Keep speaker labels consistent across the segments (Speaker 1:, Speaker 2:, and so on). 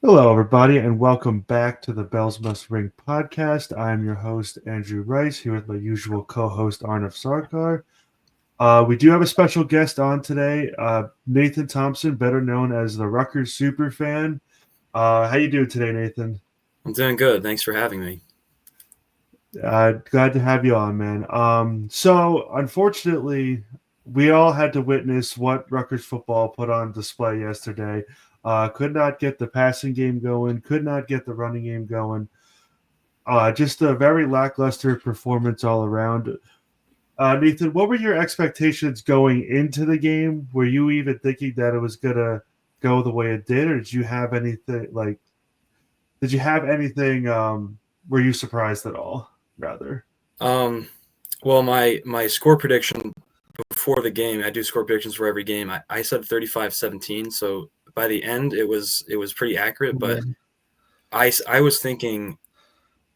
Speaker 1: Hello, everybody, and welcome back to the Bells Must Ring podcast. I'm your host, Andrew Rice, here with my usual co-host, Arnav Sarkar. We do have a special guest on today, Nathan Thompson, better known as the Rutgers Superfan. How you doing today, Nathan?
Speaker 2: I'm doing good. Thanks for having me.
Speaker 1: Glad to have you on, man. So, unfortunately, we all had to witness what Rutgers football put on display yesterday. Could not get the passing game going, could not get the running game going. Just a very lackluster performance all around. Nathan, what were your expectations going into the game? Were you even thinking that it was gonna go the way it did, or did you have anything like? Did you have anything? Were you surprised at all? Rather.
Speaker 2: Um, well, my score prediction before the game, I do score predictions for every game. I said 35-17, so by the end it was pretty accurate. But I was thinking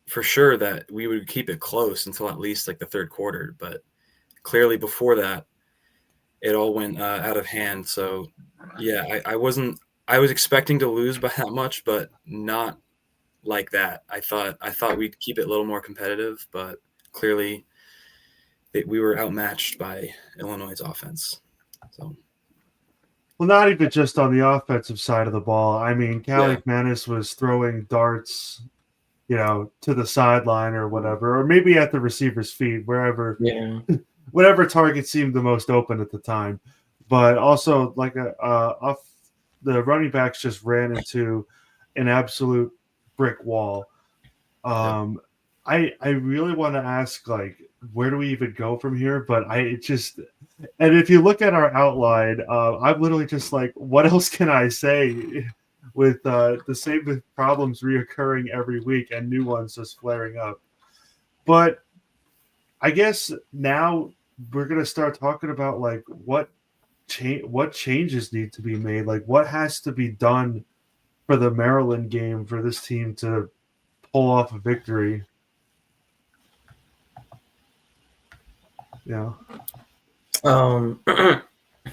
Speaker 2: for sure that we would keep it close until at least like the third quarter. But clearly before that, it all went out of hand. So yeah, I wasn't. I was expecting to lose by that much, but not like that. I thought we'd keep it a little more competitive, but clearly we were outmatched by Illinois' offense. So
Speaker 1: Well, not even just on the offensive side of the ball. I mean,
Speaker 2: yeah,
Speaker 1: Callie Manis was throwing darts, to the sideline or whatever, or maybe at the receiver's feet, wherever,
Speaker 3: Yeah.
Speaker 1: whatever target seemed the most open at the time. But also, like off the running backs just ran into an absolute brick wall.
Speaker 2: yep.
Speaker 1: I really want to ask, like, where do we even go from here? But and if you look at our outline, I'm literally just like, what else can I say with the same problems reoccurring every week and new ones just flaring up? But I guess now we're gonna start talking about like what changes need to be made, like what has to be done for the Maryland game for this team to pull off a victory. Yeah.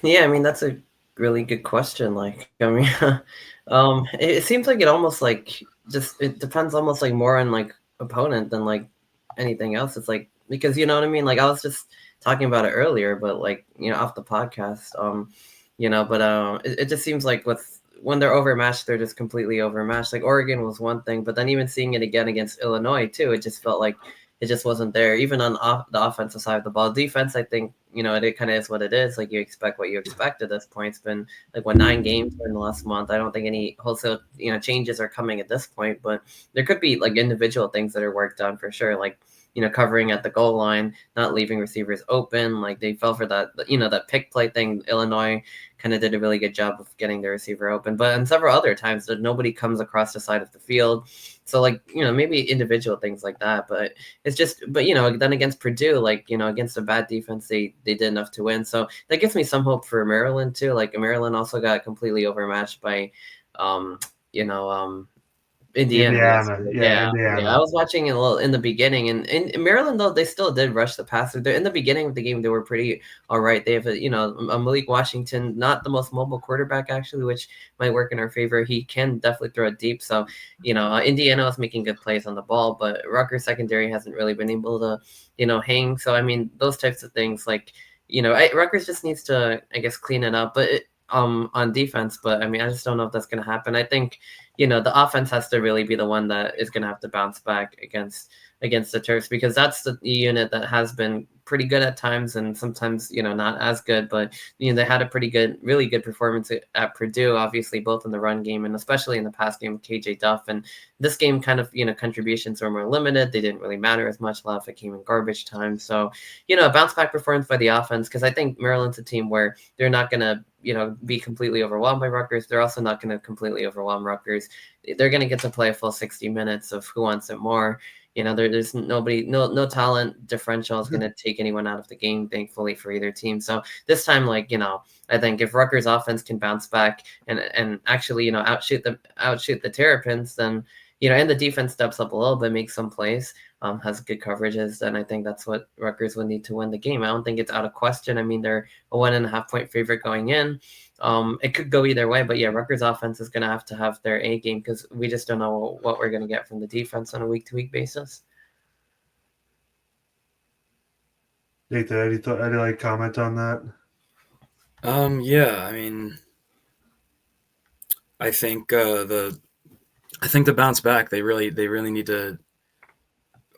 Speaker 3: Yeah, I mean that's a really good question. Like, I mean, it seems like it almost like just it depends almost like more on like opponent than like anything else. It's like because you know what I mean. Like I was just talking about it earlier, but like off the podcast, but it just seems like with when they're overmatched, they're just completely overmatched. Like Oregon was one thing, but then even seeing it again against Illinois too, it just felt like it just wasn't there. Even on the offensive side of the ball, defense, I think it kind of is what it is. Like you expect what you expect at this point. It's been like 9 games in the last month. I don't think any wholesale changes are coming at this point, but there could be like individual things that are worked on for sure. Like covering at the goal line, not leaving receivers open. Like they fell for that, that pick play thing. Illinois kind of did a really good job of getting the receiver open, but on several other times that nobody comes across the side of the field. So like, maybe individual things like that, but it's just, but then against Purdue, like, against a bad defense, they did enough to win. So that gives me some hope for Maryland too. Like Maryland also got completely overmatched by, um, you know, Indiana
Speaker 1: Indiana.
Speaker 3: yesterday.
Speaker 1: Yeah,
Speaker 3: Yeah. I
Speaker 1: Indiana.
Speaker 3: was watching it a little in the beginning, and in Maryland though they still did rush the passer. In the beginning of the game, they were pretty all right. They have a Malik Washington, not the most mobile quarterback actually, which might work in our favor. He can definitely throw it deep. So Indiana was making good plays on the ball, but Rutgers secondary hasn't really been able to hang. So I mean those types of things like Rutgers just needs to I guess clean it up, but. On defense, but I mean, I just don't know if that's going to happen. I think the offense has to really be the one that is going to have to bounce back against the Turks because that's the unit that has been pretty good at times and sometimes not as good. But they had a pretty good, really good performance at Purdue, obviously both in the run game and especially in the pass game with KJ Duff. And this game kind of contributions were more limited. They didn't really matter as much. A lot of it came in garbage time. So a bounce back performance by the offense because I think Maryland's a team where they're not going to be completely overwhelmed by Rutgers. They're also not going to completely overwhelm Rutgers. They're going to get to play a full 60 minutes of who wants it more. There's nobody, no talent differential is going to take anyone out of the game, thankfully, for either team. So this time, like, I think if Rutgers offense can bounce back and actually, outshoot the Terrapins, then, and the defense steps up a little bit, makes some plays, has good coverages, then I think that's what Rutgers would need to win the game. I don't think it's out of question. I mean, they're a 1.5-point favorite going in. It could go either way, but yeah, Rutgers offense is going to have their A game because we just don't know what we're going to get from the defense on a week-to-week basis.
Speaker 1: Nathan, any comment on that?
Speaker 2: Yeah, I mean, I think the bounce back, they really need to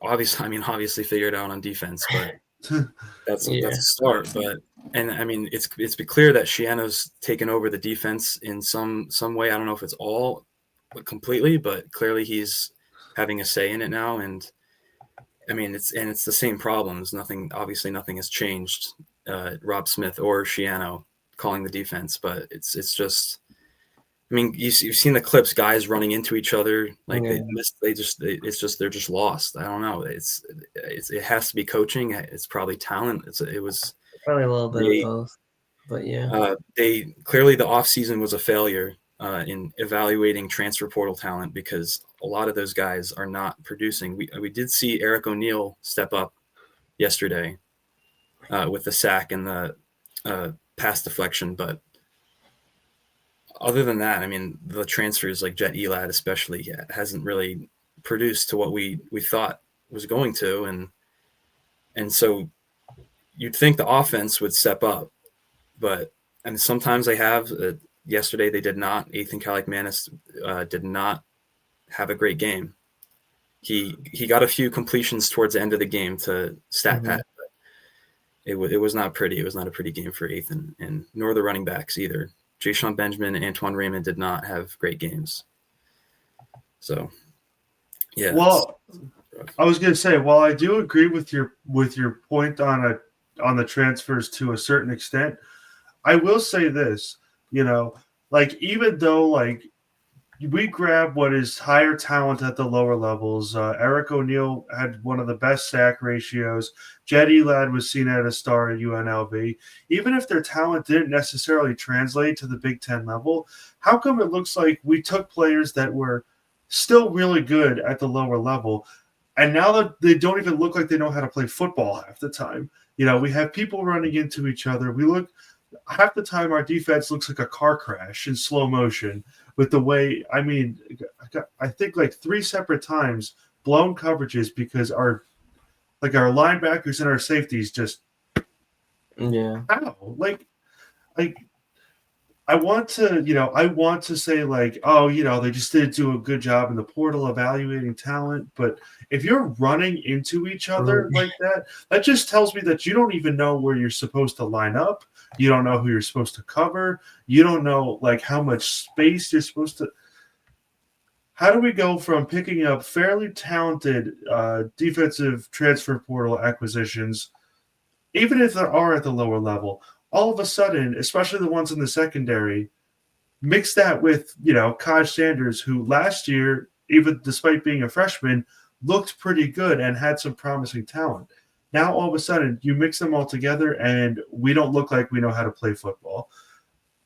Speaker 2: obviously figure it out on defense, but that's a start. But and I mean, it's been clear that Shiano's taken over the defense in some way. I don't know if it's all completely, but clearly he's having a say in it now. And I mean, it's the same problems. Nothing has changed. Rob Smith or Shiano calling the defense, but it's just. I mean, you've seen the clips, guys running into each other, like they missed. They're just lost. I don't know. It has to be coaching. It's probably talent. It was
Speaker 3: probably a little bit of both, but yeah.
Speaker 2: They clearly the offseason was a failure in evaluating transfer portal talent because a lot of those guys are not producing. We did see Eric O'Neill step up yesterday with the sack and the pass deflection, but. Other than that, I mean, the transfers like Jet Elad especially hasn't really produced to what we thought was going to, and so you'd think the offense would step up, but and sometimes they have. Yesterday they did not. Ethan Kaliakmanis did not have a great game. He got a few completions towards the end of the game to stat pad, but it was not pretty. It was not a pretty game for Ethan, and nor the running backs either. Jayshon Benjamin and Antoine Raymond did not have great games. So, yeah.
Speaker 1: Well, I was going to say, while I do agree with your point on the transfers to a certain extent, I will say this, even though we grab what is higher talent at the lower levels. Eric O'Neill had one of the best sack ratios. Jet Elad was seen as a star at UNLV. Even if their talent didn't necessarily translate to the Big Ten level, how come it looks like we took players that were still really good at the lower level, and now that they don't even look like they know how to play football half the time? We have people running into each other. Half the time our defense looks like a car crash in slow motion with the way, I think 3 separate times blown coverages because our linebackers and our safeties just how? I want to say they just didn't do a good job in the portal evaluating talent, but if you're running into each other like that just tells me that you don't even know where you're supposed to line up. You don't know who you're supposed to cover. You don't know how much space you're supposed to. How do we go from picking up fairly talented defensive transfer portal acquisitions, even if they are at the lower level, all of a sudden, especially the ones in the secondary, mix that with, Kaj Sanders, who last year, even despite being a freshman, looked pretty good and had some promising talent. Now, all of a sudden, you mix them all together, and we don't look like we know how to play football.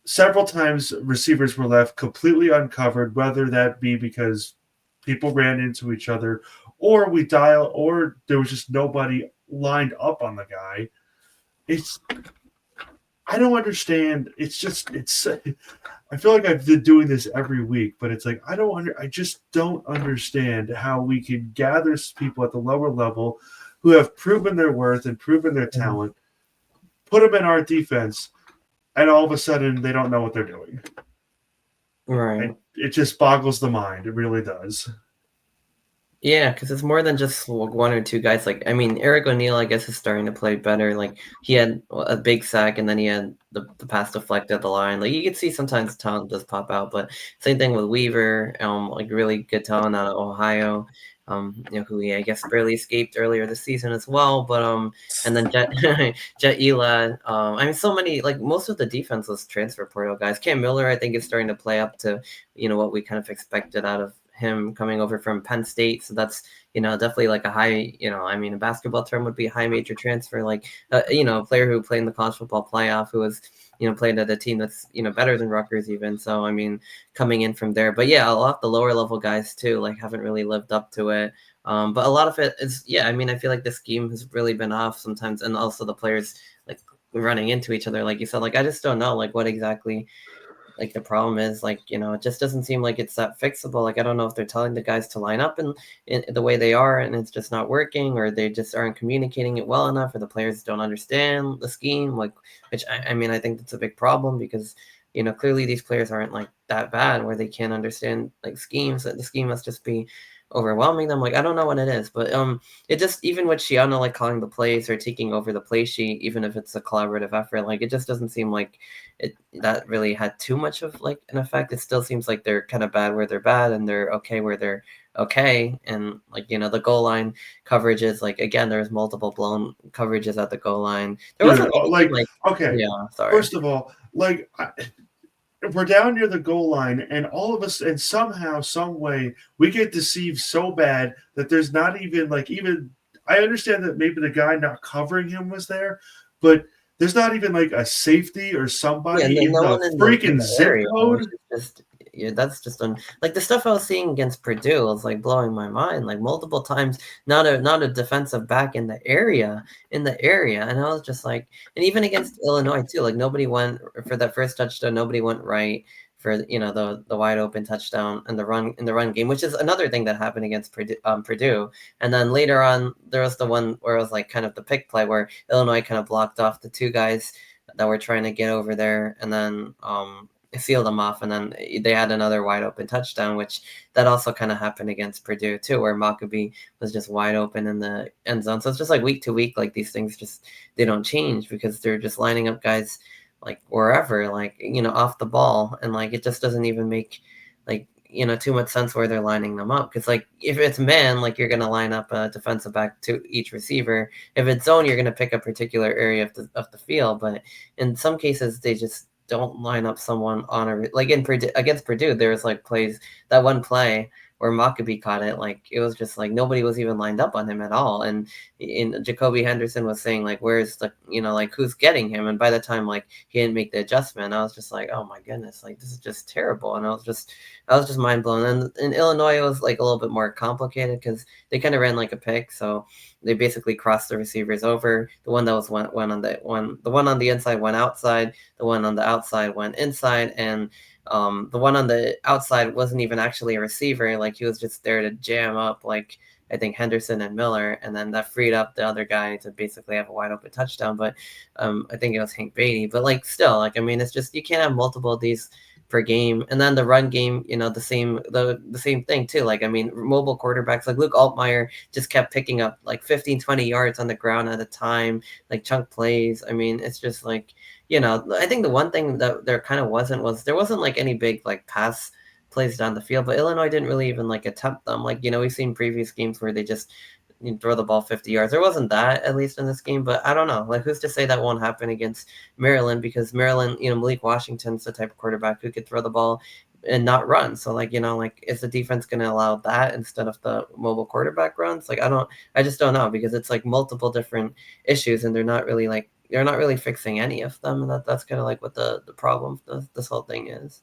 Speaker 1: Several times, receivers were left completely uncovered, whether that be because people ran into each other, or or there was just nobody lined up on the guy. I don't understand. I feel like I've been doing this every week, but it's I just don't understand how we can gather people at the lower level who have proven their worth and proven their talent, put them in our defense, and all of a sudden they don't know what they're doing.
Speaker 3: Right.
Speaker 1: And it just boggles the mind. It really does.
Speaker 3: Yeah, because it's more than just one or two guys. Eric O'Neill, I guess, is starting to play better. He had a big sack, and then he had the pass deflected at the line. You can see sometimes talent does pop out, but same thing with Weaver. Really good talent out of Ohio. Who he, I guess, barely escaped earlier this season as well. But and then Jet Elad. So many, most of the defenseless transfer portal guys. Cam Miller, I think, is starting to play up to what we kind of expected out of him coming over from Penn State. So that's definitely a high, a basketball term would be a high major transfer, a player who played in the college football playoff, who was played at a team that's better than Rutgers even. So I mean, coming in from there, but yeah, a lot of the lower level guys too like haven't really lived up to it. But a lot of it is, I mean, I feel like the scheme has really been off sometimes, and also the players like running into each other, like you said. Like I just don't know like what exactly like the problem is. Like it just doesn't seem like it's that fixable. Like I don't know if they're telling the guys to line up in the way they are and it's just not working, or they just aren't communicating it well enough, or the players don't understand the scheme. Like which I mean I think that's a big problem, because clearly these players aren't like that bad where they can't understand like schemes. That the scheme must just be overwhelming them. Like I don't know what it is, but it just, even with Shiano like calling the plays or taking over the play sheet, even if it's a collaborative effort, like it just doesn't seem like it that really had too much of like an effect. It still seems like they're kind of bad where they're bad and they're okay where they're okay. And like the goal line coverages, like again, there's multiple blown coverages at the goal line. There wasn't
Speaker 1: like
Speaker 3: okay. Yeah, sorry.
Speaker 1: First of all, like we're down near the goal line, and all of us, and somehow, some way, we get deceived so bad that there's not even like even. I understand that maybe the guy not covering him was there, but there's not even like a safety or somebody in the freaking zip code.
Speaker 3: That's just like the stuff I was seeing against Purdue was like blowing my mind, like multiple times. Not a defensive back in the area, and I was just like, and even against Illinois too, like nobody went for that first touchdown. Nobody went right for the wide open touchdown and the run game, which is another thing that happened against Purdue. And then later on, there was the one where it was like kind of the pick play where Illinois kind of blocked off the two guys that were trying to get over there, and then sealed them off, and then they had another wide open touchdown, which that also kind of happened against Purdue too, where Maccabee was just wide open in the end zone. So it's just like week to week, like these things just they don't change, because they're just lining up guys like wherever, like off the ball, and like it just doesn't even make like too much sense where they're lining them up. Because like if it's man, like you're gonna line up a defensive back to each receiver. If it's zone, you're gonna pick a particular area of the field. But in some cases, they just don't line up someone on like against Purdue. There was like plays, that one play where Maccabee caught it, like it was just like nobody was even lined up on him at all. And Jacoby Henderson was saying like, where's the like who's getting him? And by the time like he didn't make the adjustment, I was just like, oh my goodness, like this is just terrible. And I was just mind blown. And in Illinois, it was like a little bit more complicated because they kind of ran like a pick, so they basically crossed the receivers over. The one that went on the one on the inside went outside. The one on the outside went inside, and the one on the outside wasn't even actually a receiver. Like he was just there to jam up, like I think Henderson and Miller, and then that freed up the other guy to basically have a wide open touchdown. But I think it was Hank Beatty. But like still, like I mean, it's just you can't have multiple of these per game. And then the run game, the same thing too. Like I mean, mobile quarterbacks like Luke Altmaier just kept picking up like 15, 20 yards on the ground at a time, like chunk plays. I mean, it's just like I think the one thing that there kind of there wasn't like any big like pass plays down the field, but Illinois didn't really even like attempt them. Like we've seen previous games where they just throw the ball 50 yards. There wasn't that, at least in this game, but I don't know. Like who's to say that won't happen against Maryland? Because Maryland, Malik Washington's the type of quarterback who could throw the ball and not run. So like like is the defense going to allow that instead of the mobile quarterback runs? Like I just don't know, because it's like multiple different issues, and they're not really fixing any of them, and that's kind of like what the problem of this whole thing is.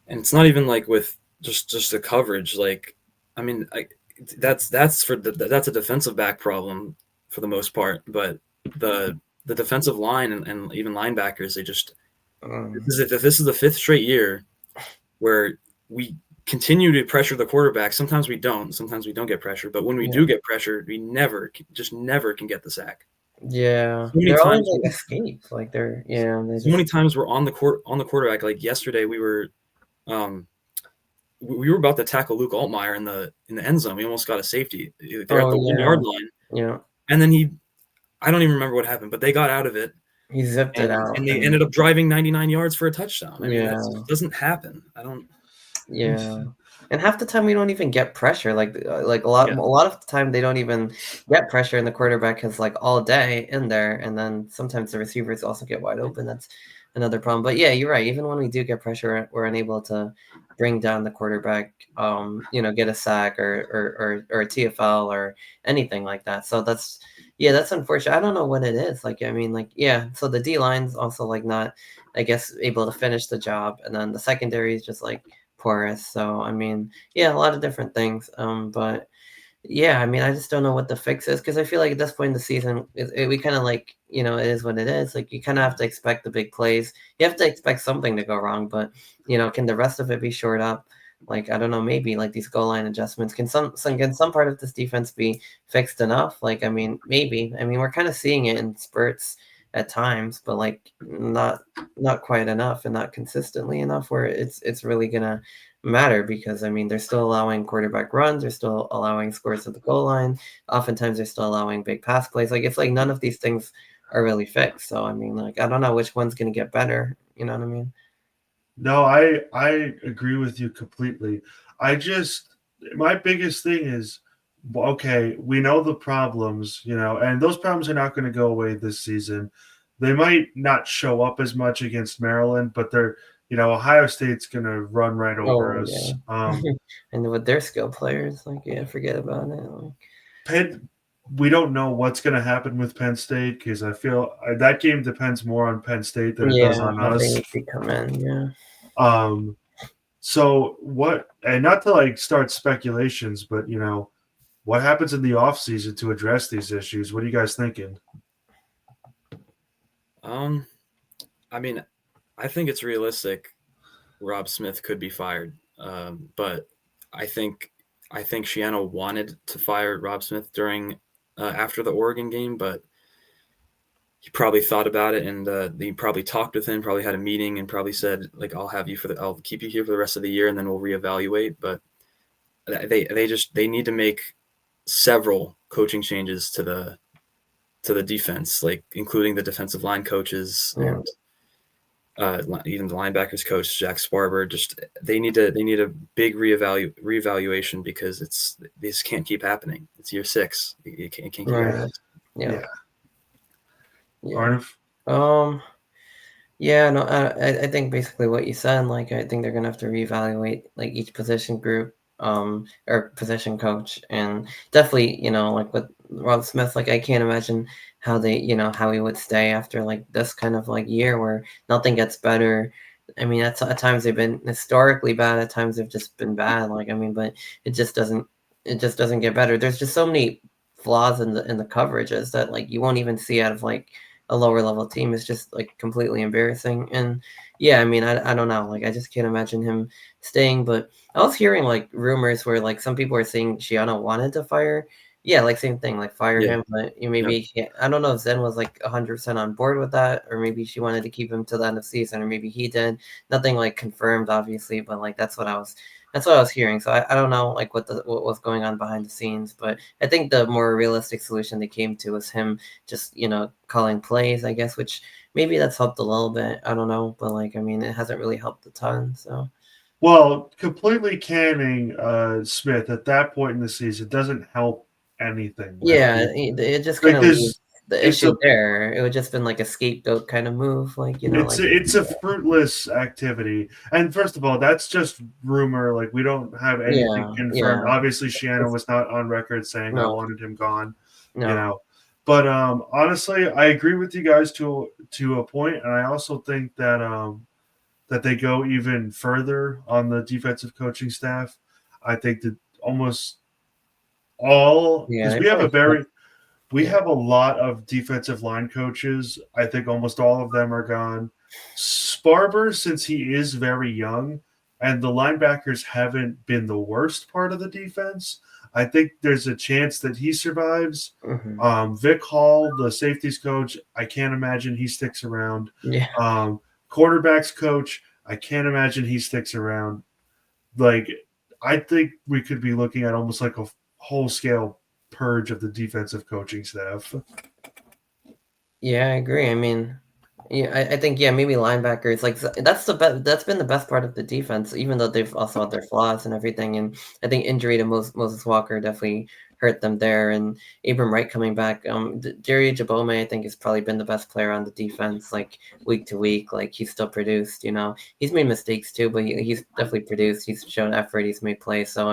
Speaker 2: And it's not even like with just the coverage. Like I mean, that's a defensive back problem for the most part, but the defensive line and even linebackers, they just this is the fifth straight year where we continue to pressure the quarterback. Sometimes we don't get pressure, but when we do get pressure, we never can get the sack.
Speaker 3: Yeah, so they're always like escapes. Like they're
Speaker 2: so many times we're on the quarterback. Like yesterday, we were about to tackle Luke Altmaier in the end zone. We almost got a safety. They're at the 1 yard line.
Speaker 3: Yeah,
Speaker 2: and then I don't even remember what happened, but they got out of it.
Speaker 3: He zipped it out,
Speaker 2: and they ended up driving 99 yards for a touchdown. I mean, that doesn't happen. I don't.
Speaker 3: Yeah. And half the time we don't even get pressure. Like a lot of the time they don't even get pressure, and the quarterback is like all day in there. And then sometimes the receivers also get wide open. That's another problem. But yeah, you're right. Even when we do get pressure, we're unable to bring down the quarterback, get a sack or a TFL or anything like that. So that's, Yeah, that's unfortunate. I don't know what it is. Like, I mean, like, yeah. So the D line's also like not, I guess, able to finish the job, and then the secondary is just like porous. So I mean, yeah, a lot of different things. But yeah, I mean, I just don't know what the fix is because I feel like at this point in the season, we kind of like, it is what it is. Like, you kind of have to expect the big plays. You have to expect something to go wrong, but can the rest of it be shored up? Like, I don't know, maybe like these goal line adjustments can some part of this defense be fixed enough? Like, I mean, maybe. I mean, we're kind of seeing it in spurts at times, but like not quite enough and not consistently enough where it's really gonna matter because I mean they're still allowing quarterback runs, they're still allowing scores at the goal line. Oftentimes they're still allowing big pass plays. Like it's like none of these things are really fixed. So I mean, like I don't know which one's gonna get better. You know what I mean?
Speaker 1: No, I agree with you completely. I just my biggest thing is okay, we know the problems, and those problems are not going to go away this season. They might not show up as much against Maryland, but Ohio State's going to run right over
Speaker 3: Oh
Speaker 1: us.
Speaker 3: yeah. And with their skill players, like yeah, forget about it. Like,
Speaker 1: We don't know what's going to happen with Penn State because I feel that game depends more on Penn State than it does
Speaker 3: yeah,
Speaker 1: on
Speaker 3: how
Speaker 1: us.
Speaker 3: they come in, yeah.
Speaker 1: So what, and not to like start speculations, but what happens in the off season to address these issues? What are you guys thinking?
Speaker 2: I mean, I think it's realistic. Rob Smith could be fired, but I think Shiano wanted to fire Rob Smith during after the Oregon game, but he probably thought about it and he probably talked with him, probably had a meeting, and probably said like, I'll keep you here for the rest of the year, and then we'll reevaluate. But they need to make several coaching changes to the defense, like including the defensive line coaches and even the linebackers coach Jack Sparber. Just they need a big reevaluation because this can't keep happening. It's year 6. You can't keep
Speaker 3: Right.
Speaker 1: Yeah.
Speaker 3: Yeah. Yeah, no, I think basically what you said, like I think they're gonna have to reevaluate like each position group, or position coach, and definitely, like with Rob Smith, like I can't imagine how how he would stay after like this kind of like year where nothing gets better. I mean, at times they've been historically bad, at times they've just been bad. Like I mean, but it just doesn't get better. There's just so many flaws in the coverages that like you won't even see out of like a lower level team. Is just like completely embarrassing. And yeah, I mean, I don't know. Like, I just can't imagine him staying. But I was hearing like rumors where like some people are saying Shiano wanted to fire. Yeah, like same thing, like fire him. But I don't know if Zen was like 100% on board with that, or maybe she wanted to keep him to the end of season, or maybe he did. Nothing like confirmed, obviously, but like that's what I was hearing. So I don't know like what was going on behind the scenes, but I think the more realistic solution they came to was him just calling plays, I guess, which maybe that's helped a little bit. I don't know, but like I mean, it hasn't really helped a ton. So
Speaker 1: Well, completely canning Smith at that point in the season doesn't help anything.
Speaker 3: yeah, it just kind
Speaker 1: Like
Speaker 3: of leaves the
Speaker 1: it's
Speaker 3: issue there. It would just been like a scapegoat kind of move, like
Speaker 1: it's a fruitless activity. And first of all, that's just rumor. Like we don't have anything confirmed.
Speaker 3: yeah,
Speaker 1: Obviously, Shiano was not on record saying I
Speaker 3: no,
Speaker 1: wanted him gone.
Speaker 3: no,
Speaker 1: But honestly, I agree with you guys to a point, and I also think that they go even further on the defensive coaching staff. I think that almost all
Speaker 3: yeah,
Speaker 1: because
Speaker 3: they
Speaker 1: we have
Speaker 3: probably
Speaker 1: we have a lot of defensive line coaches. I think almost all of them are gone. Sparber, since he is very young, and the linebackers haven't been the worst part of the defense, I think there's a chance that he survives. Vic Hall, the safeties coach, I can't imagine he sticks around.
Speaker 3: yeah.
Speaker 1: Quarterbacks coach, I can't imagine he sticks around. Like, I think we could be looking at almost like a whole scale purge of the defensive coaching staff.
Speaker 3: Yeah, I agree. I mean, yeah, I think maybe linebackers like that's the best. That's been the best part of the defense, even though they've also had their flaws and everything. And I think injury to Moses Walker definitely hurt them there. And Abram Wright coming back, Jerry Jabome, I think, has probably been the best player on the defense, like week to week. Like he's still produced, he's made mistakes too, but he's definitely produced. He's shown effort. He's made plays. So,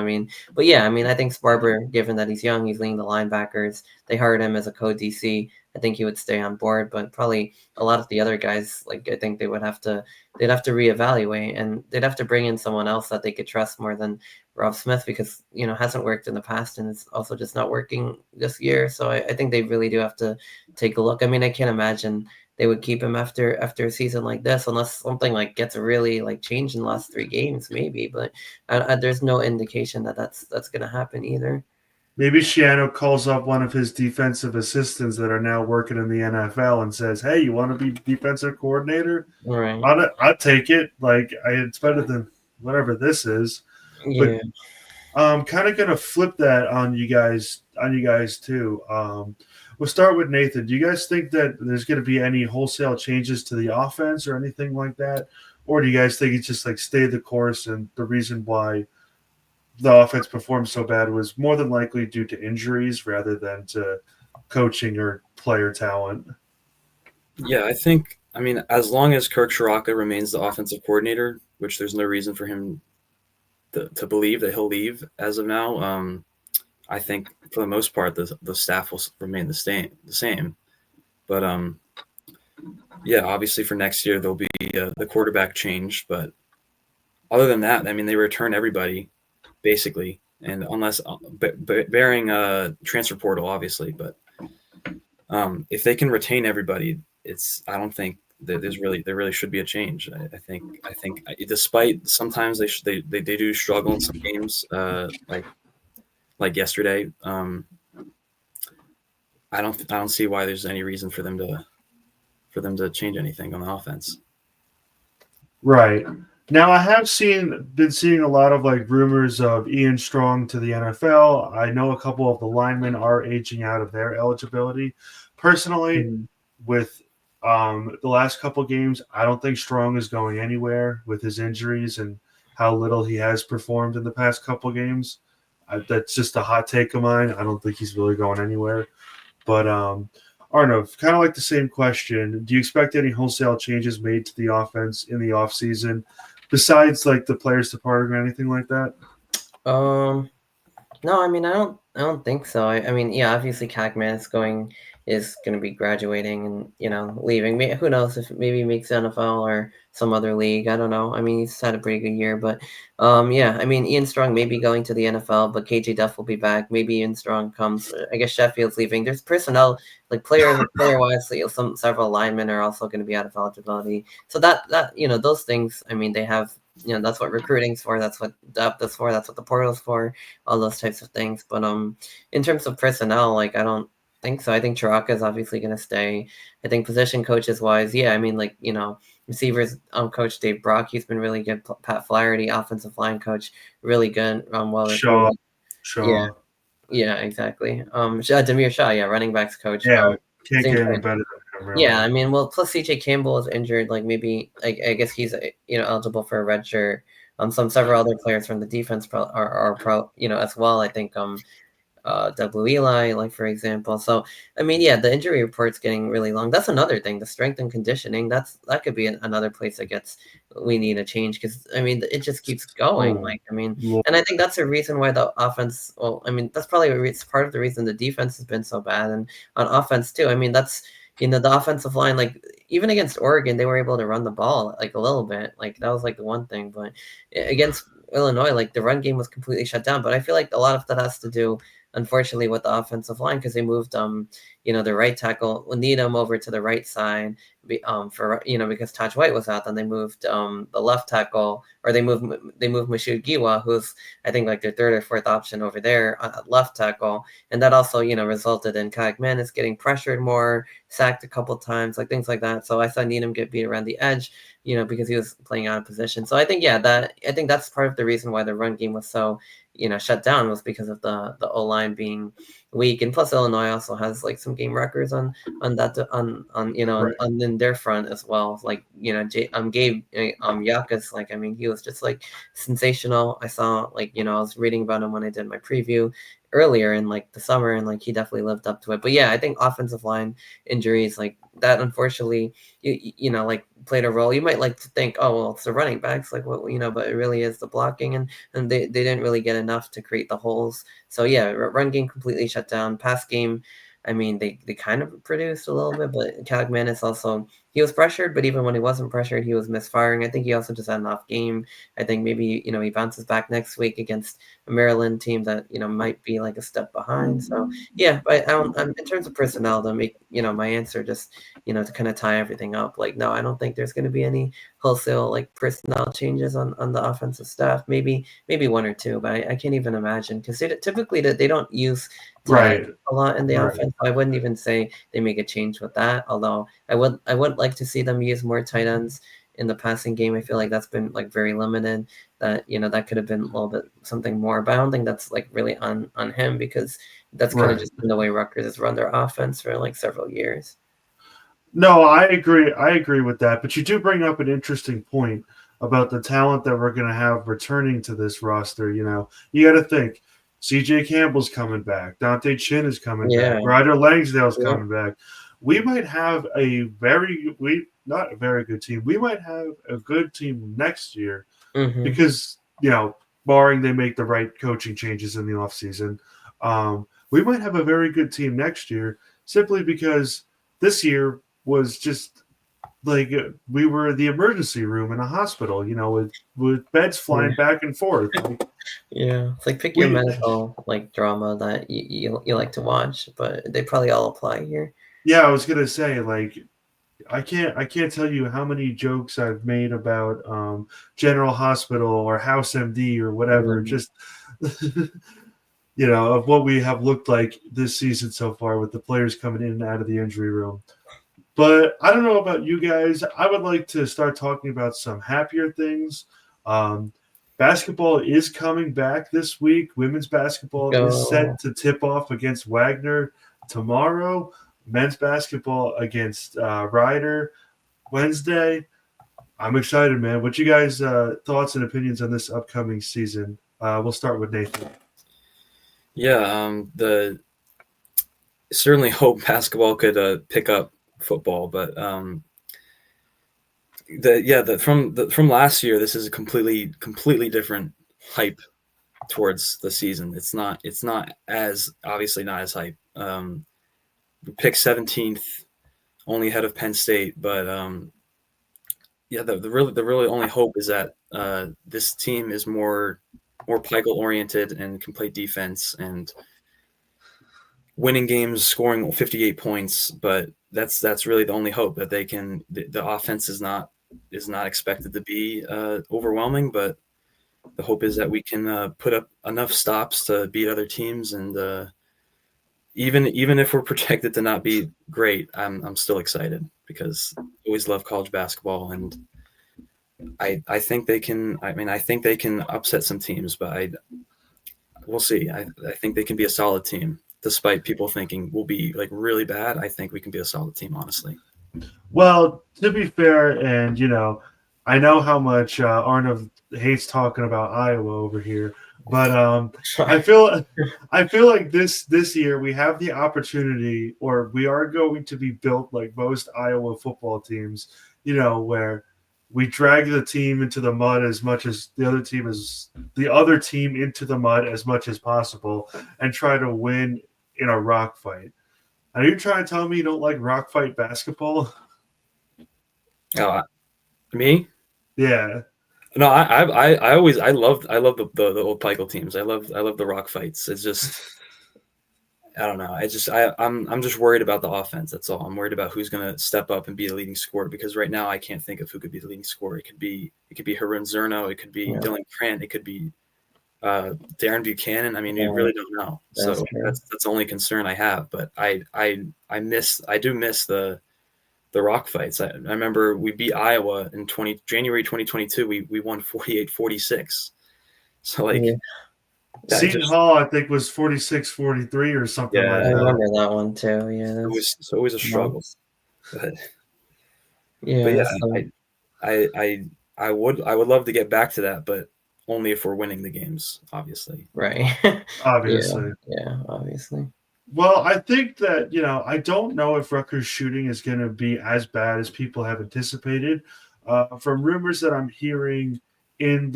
Speaker 3: but yeah, I think Sparber, given that he's young, he's leading the linebackers. They hired him as a co-DC. I think he would stay on board, but probably a lot of the other guys, like I think they'd have to reevaluate, and they'd have to bring in someone else that they could trust more than Rob Smith, because hasn't worked in the past and it's also just not working this year. So I think they really do have to take a look. I can't imagine they would keep him after a season like this, unless something like gets really like changed in the last 3 games, maybe. But there's no indication that that's going to happen either.
Speaker 1: Maybe Shiano calls up one of his defensive assistants that are now working in the NFL and says, "Hey, you want to be defensive coordinator?
Speaker 3: Right.
Speaker 1: I'll take it. Like, it's better than whatever this is."
Speaker 3: Yeah.
Speaker 1: But I'm kind of gonna flip that on you guys too. We'll start with Nathan. Do you guys think that there's going to be any wholesale changes to the offense or anything like that, or do you guys think it's just like stay the course, and the reason why the offense performed so bad was more than likely due to injuries rather than to coaching or player talent?
Speaker 2: Yeah, I think, as long as Kirk Shiraka remains the offensive coordinator, which there's no reason for him to believe that he'll leave as of now, I think for the most part the staff will remain the same. But yeah, obviously for next year there'll be the quarterback change, but other than that, they return everybody basically, and unless bearing transfer portal, obviously. But if they can retain everybody, I don't think that there really should be a change. I think despite sometimes they do struggle in some games, like yesterday. I don't see why there's any reason for them to change anything on the offense.
Speaker 1: Right. Now, I have been seeing a lot of like rumors of Ian Strong to the NFL. I know a couple of the linemen are aging out of their eligibility. Personally, with the last couple of games, I don't think Strong is going anywhere with his injuries and how little he has performed in the past couple of games. That's just a hot take of mine. I don't think he's really going anywhere. But Arnav, kind of like the same question. Do you expect any wholesale changes made to the offense in the offseason besides like the players departing or anything like that?
Speaker 3: No, I don't think so. Yeah, obviously Cagman is going to be graduating and leaving. Who knows if maybe he makes the NFL or some other league. I don't know. He's had a pretty good year, but yeah. Ian Strong may be going to the NFL, but KJ Duff will be back. Maybe Ian Strong comes. I guess Sheffield's leaving. There's personnel, like player wise. Several linemen are also going to be out of eligibility. So that those things. They have. That's what recruiting's for. That's what depth is for. That's what the portal's for. All those types of things. But in terms of personnel, like I don't think so. I think Chiraka is obviously going to stay. I think position coaches wise, yeah. Receivers coach Dave Brock, he's been really good. Pat Flaherty, offensive line coach, really good.
Speaker 1: Shaw.
Speaker 3: Yeah, exactly. Demir Shaw, yeah, running backs coach.
Speaker 1: Yeah, can't get any better than him. Really.
Speaker 3: Yeah, plus CJ Campbell is injured. Like maybe, like I guess he's eligible for a red shirt. Several other players from the defense are as well. I think W. Eli, like for example. So yeah, the injury report's getting really long. That's another thing. The strength and conditioning. That could be another place that we need a change, because it just keeps going. And I think that's a reason why the offense. Well, that's probably part of the reason the defense has been so bad, and on offense too. That's the offensive line. Like even against Oregon, they were able to run the ball like a little bit. Like that was like the one thing, but against Illinois, like the run game was completely shut down. But I feel like a lot of that has to do, unfortunately, with the offensive line, because they moved the right tackle Needham over to the right side for because Taj White was out. Then they moved the left tackle, or they moved Mashoud Giwa, who's I think like their third or fourth option over there at left tackle, and that also resulted in Kagmanis getting pressured more, sacked a couple times, like things like that. So I saw Needham get beat around the edge, because he was playing out of position. So I think that's part of the reason why the run game was so shut down was because of the O-line being weak, and plus Illinois also has like some game records on that
Speaker 1: Right.
Speaker 3: on in their front as well. Like Gabe Yakas, like I mean he was just like sensational. I saw like I was reading about him when I did my preview earlier in like the summer, and like he definitely lived up to it. But yeah, I think offensive line injuries like that unfortunately like played a role. You might like to think, oh well, it's the running backs, like what but it really is the blocking, and they didn't really get enough to create the holes. So yeah, run game completely shut down. Pass game, I mean they kind of produced a little bit, but Calagmanis also he was pressured, but even when he wasn't pressured, he was misfiring. I think he also just had an off game. I think maybe he bounces back next week against a Maryland team that might be like a step behind. So yeah, but in terms of personnel, to make my answer just to kind of tie everything up. Like no, I don't think there's going to be any wholesale like personnel changes on the offensive staff. Maybe one or two, but I can't even imagine because typically they don't use tight ends
Speaker 1: Right.
Speaker 3: a lot in the
Speaker 1: Right.
Speaker 3: offense. So I wouldn't even say they make a change with that. Although I would like to see them use more tight ends in the passing game. I feel like that's been like very limited. That that could have been a little bit something more. But I don't think that's like really on him because that's kind of
Speaker 1: Right.
Speaker 3: just been the way Rutgers has run their offense for like several years.
Speaker 1: No, I agree. I agree with that. But you do bring up an interesting point about the talent that we're going to have returning to this roster. You got to think CJ Campbell's coming back. Dante Chin is coming
Speaker 3: Yeah.
Speaker 1: back. Ryder Langsdale's
Speaker 3: Yeah.
Speaker 1: coming back. We might have not a very good team. We might have a good team next year because, barring they make the right coaching changes in the offseason, we might have a very good team next year simply because this year was just like we were the emergency room in a hospital, with beds flying back and forth. Like,
Speaker 3: yeah, it's like pick your medical like drama that you like to watch, but they probably all apply here.
Speaker 1: Yeah, I was gonna say like I can't tell you how many jokes I've made about General Hospital or House MD or whatever, just of what we have looked like this season so far with the players coming in and out of the injury room. But I don't know about you guys. I would like to start talking about some happier things. Basketball is coming back this week. Women's basketball is set to tip off against Wagner tomorrow. Men's basketball against Ryder Wednesday. I'm excited, man. What you guys' thoughts and opinions on this upcoming season? We'll start with Nathan.
Speaker 2: Yeah, certainly hope basketball could pick up football, but from last year, this is a completely different hype towards the season. It's not as obviously not as hype. We picked 17th, only ahead of Penn State, but the really only hope is that this team is more Peichel oriented and can play defense and winning games, scoring 58 points. But that's really the only hope that they can. The offense is not expected to be overwhelming, but the hope is that we can put up enough stops to beat other teams, and even if we're projected to not be great, I'm still excited because I always love college basketball, and I think they can. I mean, I think they can upset some teams, but we'll see. I think they can be a solid team, despite people thinking we'll be like really bad. I think we can be a solid team, honestly.
Speaker 1: Well, to be fair, and I know how much Arnav hates talking about Iowa over here, but I feel like this year we have the opportunity, or we are going to be built like most Iowa football teams, where we drag the team into the mud as much as the other team into the mud as much as possible, and try to win in a rock fight. Are you trying to tell me you don't like rock fight basketball?
Speaker 2: Me?
Speaker 1: Yeah.
Speaker 2: No, I always love the old Peichel teams. I love the rock fights. It's just I don't know. I'm just worried about the offense. That's all. I'm worried about who's going to step up and be the leading scorer because right now I can't think of who could be the leading scorer. It could be Harun Zerno. It could be Dylan Grant. It could be Darren Buchanan. I mean, we really don't know. So that's the only concern I have. But I do miss the rock fights. I remember we beat Iowa in January 2022. We won 48-46. So
Speaker 1: Seton Hall, I think, was 46-43 or something like
Speaker 3: I
Speaker 1: that.
Speaker 3: remember that one too. Yeah,
Speaker 2: It's always a struggle. But
Speaker 3: yeah,
Speaker 2: so I would love to get back to that, but only if we're winning the games, obviously.
Speaker 3: right.
Speaker 1: Obviously.
Speaker 3: Yeah, obviously.
Speaker 1: Well, I think that, I don't know if Rutgers shooting is going to be as bad as people have anticipated. From rumors that I'm hearing in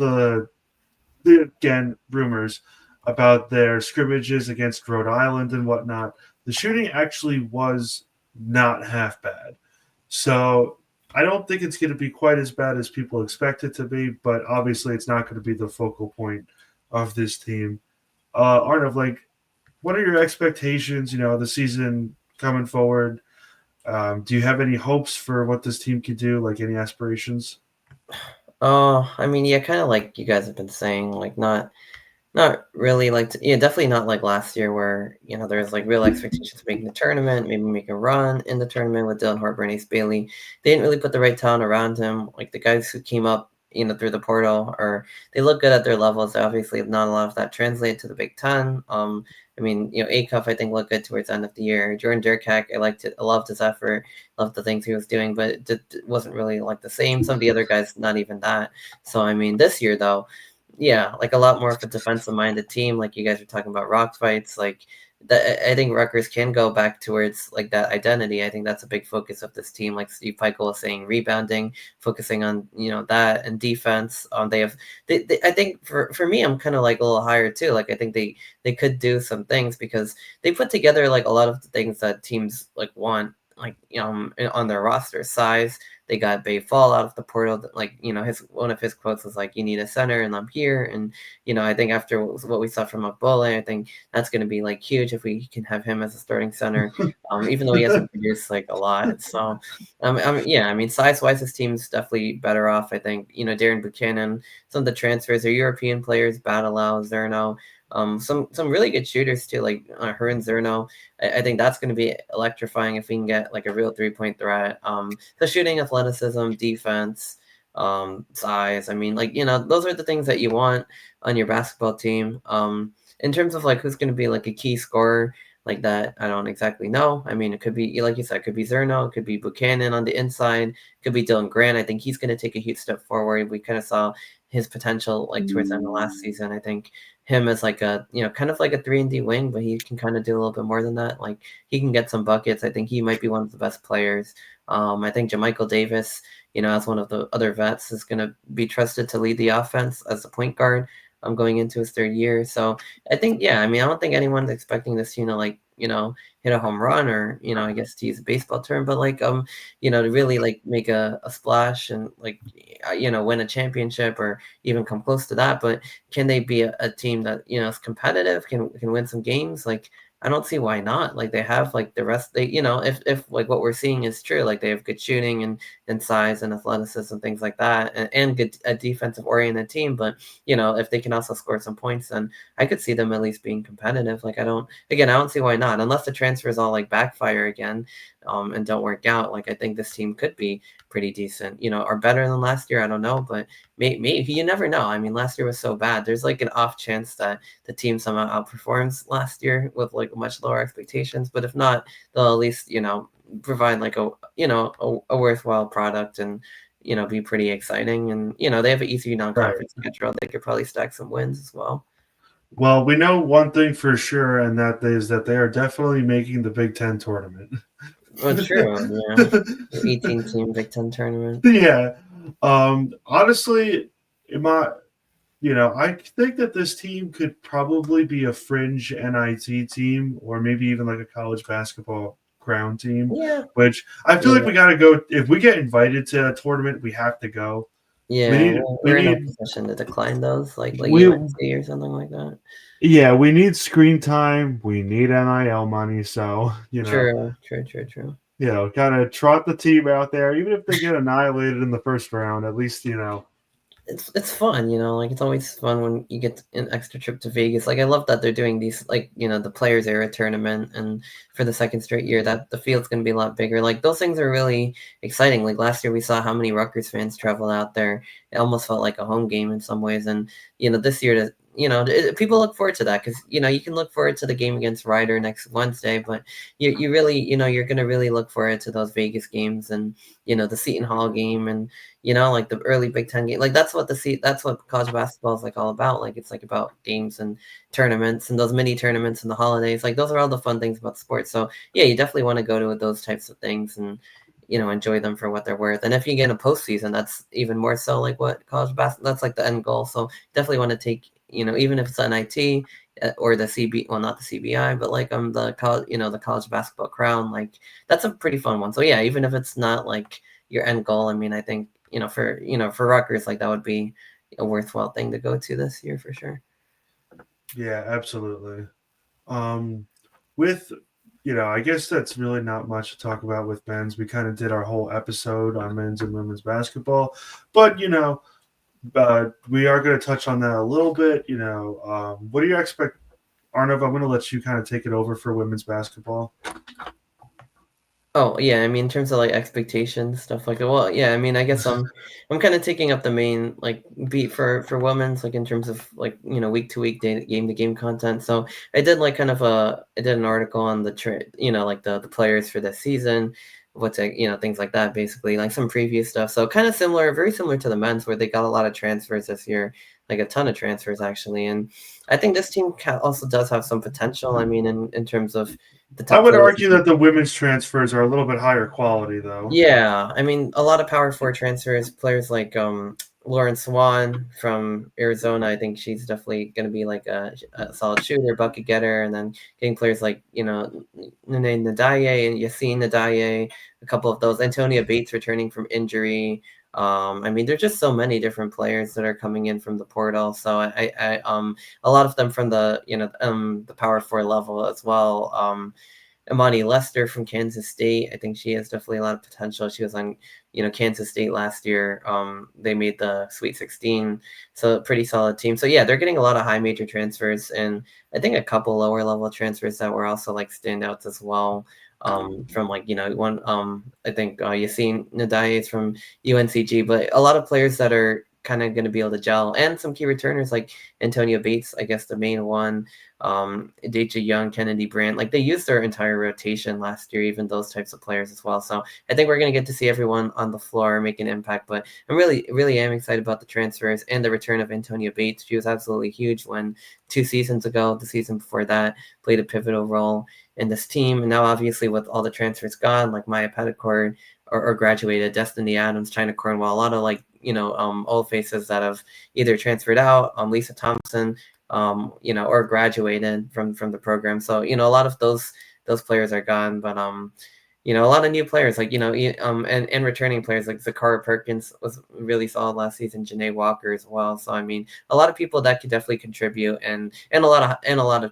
Speaker 1: again, rumors about their scrimmages against Rhode Island and whatnot, the shooting actually was not half bad. So I don't think it's going to be quite as bad as people expect it to be, but obviously it's not going to be the focal point of this team. Arnav, what are your expectations, the season coming forward? Do you have any hopes for what this team could do, like any aspirations?
Speaker 3: I mean, yeah, kind of like you guys have been saying, like not really yeah, definitely not like last year where, there's like real expectations of making the tournament, maybe make a run in the tournament with Dylan Harper and Ace Bailey. They didn't really put the right talent around him. Like the guys who came up, through the portal, or they look good at their levels. Obviously, not a lot of that translated to the Big Ten. I mean, Acuff, I think, looked good towards the end of the year. Jordan Durkak, I liked it. I loved his effort, loved the things he was doing, but it wasn't really like the same. Some of the other guys, not even that. So, I mean, this year, though, yeah, like a lot more of a defensive-minded team. Like you guys were talking about rock fights. Like I think Rutgers can go back towards like that identity. I think that's a big focus of this team. Like Steve Peichel was saying, rebounding, focusing on that and defense. They have. I think for me, I'm kind of like a little higher too. Like I think they could do some things because they put together like a lot of the things that teams like want. Like on their roster size, they got Bay Fall out of the portal. Like one of his quotes was like, "You need a center, and I'm here." And I think after what we saw from Akbole, I think that's going to be like huge if we can have him as a starting center. Even though he hasn't produced like a lot. So, yeah, I mean, size wise, this team's definitely better off. I think Darren Buchanan, some of the transfers are European players, Battle Zerno. Some really good shooters too, like Hearn Zerno. I think that's going to be electrifying if we can get like a real 3-point threat. So shooting, athleticism, defense, size. I mean, like those are the things that you want on your basketball team. In terms of like who's going to be like a key scorer like that, I don't exactly know. I mean, it could be like you said, it could be Zerno, it could be Buchanan on the inside, it could be Dylan Grant. I think he's going to take a huge step forward. We kind of saw his potential like towards the end of last season. I think him as like a kind of like a 3-and-D wing, but he can kind of do a little bit more than that. Like he can get some buckets. I think he might be one of the best players. I think JaMychal Davis, as one of the other vets, is going to be trusted to lead the offense as a point guard. Going into his third year. So I think, yeah, I mean, I don't think anyone's expecting this, like, hit a home run or, I guess to use a baseball term, but like, to really like make a splash and like, win a championship or even come close to that. But can they be a team that, is competitive, can win some games? Like, I don't see why not. Like they have like the rest, they, if like what we're seeing is true, like they have good shooting and size and athleticism, things like that, and good a defensive oriented team. But if they can also score some points, then I could see them at least being competitive. Like I don't see why not, unless the transfers all like backfire again, and don't work out. Like I think this team could be pretty decent, or better than last year. I don't know, but maybe you never know. I mean, last year was so bad. There's like an off chance that the team somehow outperforms last year with like much lower expectations. But if not, they'll at least provide like a worthwhile product and be pretty exciting. And they have an easy non-conference schedule. They could probably stack some wins as well.
Speaker 1: Well, we know one thing for sure, and that is that they are definitely making the Big Ten tournament.
Speaker 3: Well, true. Yeah, 18-team Big Ten tournament.
Speaker 1: Yeah. Honestly, I think that this team could probably be a fringe NIT team, or maybe even like a college basketball ground team.
Speaker 3: Yeah.
Speaker 1: Which I feel like we got to go. If we get invited to a tournament, we have to go.
Speaker 3: Yeah, we're in a position to decline those, like UNC or something like that.
Speaker 1: Yeah, we need screen time. We need NIL money. So,
Speaker 3: True.
Speaker 1: Gotta trot the team out there. Even if they get annihilated in the first round, at least,
Speaker 3: It's fun, like it's always fun when you get an extra trip to Vegas. Like I love that they're doing these, like, the Players Era tournament, and for the second straight year that the field's going to be a lot bigger. Like those things are really exciting. Like last year we saw how many Rutgers fans traveled out there. It almost felt like a home game in some ways. And this year people look forward to that because you can look forward to the game against Ryder next Wednesday, but you really you're gonna really look forward to those Vegas games and the Seton Hall game and like the early Big Ten game. Like that's what college basketball is like all about. Like it's like about games and tournaments and those mini tournaments and the holidays. Like those are all the fun things about sports. So yeah, you definitely want to go to those types of things and enjoy them for what they're worth. And if you get a postseason, that's even more so like what college basketball. That's like the end goal. So definitely want to take even if it's NIT or the CB, well not the CBI, but like the college the college basketball crown. Like that's a pretty fun one. So yeah, even if it's not like your end goal, I mean, I think for Rutgers, like that would be a worthwhile thing to go to this year for sure.
Speaker 1: Yeah, absolutely. With I guess that's really not much to talk about with men's. We kind of did our whole episode on men's and women's basketball, but we are going to touch on that a little bit. What do you expect, Arnav? I'm going to let you kind of take it over for women's basketball.
Speaker 3: Oh yeah, I mean in terms of like expectations, stuff like that. Well, yeah, I mean I guess I'm kind of taking up the main like beat for women's like in terms of like week to week, game to game content. So I did like kind of I did an article on the like the players for this season, what's things like that, basically like some preview stuff. So kind of similar, very similar to the men's where they got a lot of transfers this year, like a ton of transfers actually. And I think this team also does have some potential. I mean in terms of
Speaker 1: I would argue that the women's transfers are a little bit higher quality, though.
Speaker 3: Yeah, I mean, a lot of power forward transfers. Players like Lauren Swan from Arizona. I think she's definitely going to be like a solid shooter, bucket getter, and then getting players like Nene Nadaye and Yassine Nadaye, a couple of those. Antonia Bates returning from injury. I mean, there's just so many different players that are coming in from the portal. So I a lot of them from the the power four level as well. Imani Lester from Kansas State. I think she has definitely a lot of potential. She was on, Kansas State last year. They made the Sweet 16, so pretty solid team. So yeah, they're getting a lot of high major transfers, and I think a couple lower level transfers that were also like standouts as well. From like one I think Yassine Nadaye is from UNCG, but a lot of players that are kind of going to be able to gel, and some key returners like Antonia Bates, I guess the main one, Deja Young, Kennedy Brandt. Like they used their entire rotation last year, even those types of players as well. So I think we're going to get to see everyone on the floor make an impact. But I'm really am excited about the transfers and the return of Antonia Bates. She was absolutely huge when 2 seasons ago, the season before that, played a pivotal role in this team. And now obviously with all the transfers gone, like Maya Petticord or graduated, Destiny Adams, China Cornwall, a lot of like old faces that have either transferred out, Lisa Thompson, or graduated from the program. So a lot of those players are gone, but a lot of new players like and returning players like Zakara Perkins was really solid last season, Janae Walker as well. So I mean, a lot of people that could definitely contribute, and a lot of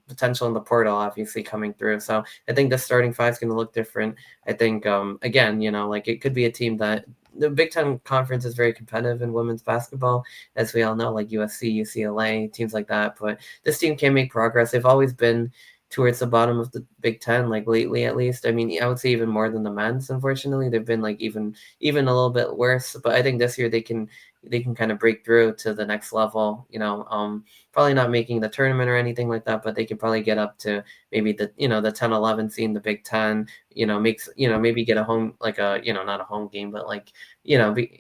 Speaker 3: potential in the portal obviously coming through. So I think the starting five is going to look different. I think again, like it could be a team that the Big Ten Conference is very competitive in women's basketball, as we all know, like USC, UCLA, teams like that. But this team can make progress. They've always been towards the bottom of the Big Ten, like lately at least. I mean, I would say even more than the men's. Unfortunately, they've been like even a little bit worse. But I think this year they can kind of break through to the next level. Probably not making the tournament or anything like that, but they can probably get up to maybe the the 10-11 seed in the Big Ten. Maybe get a home, like a not a home game, but like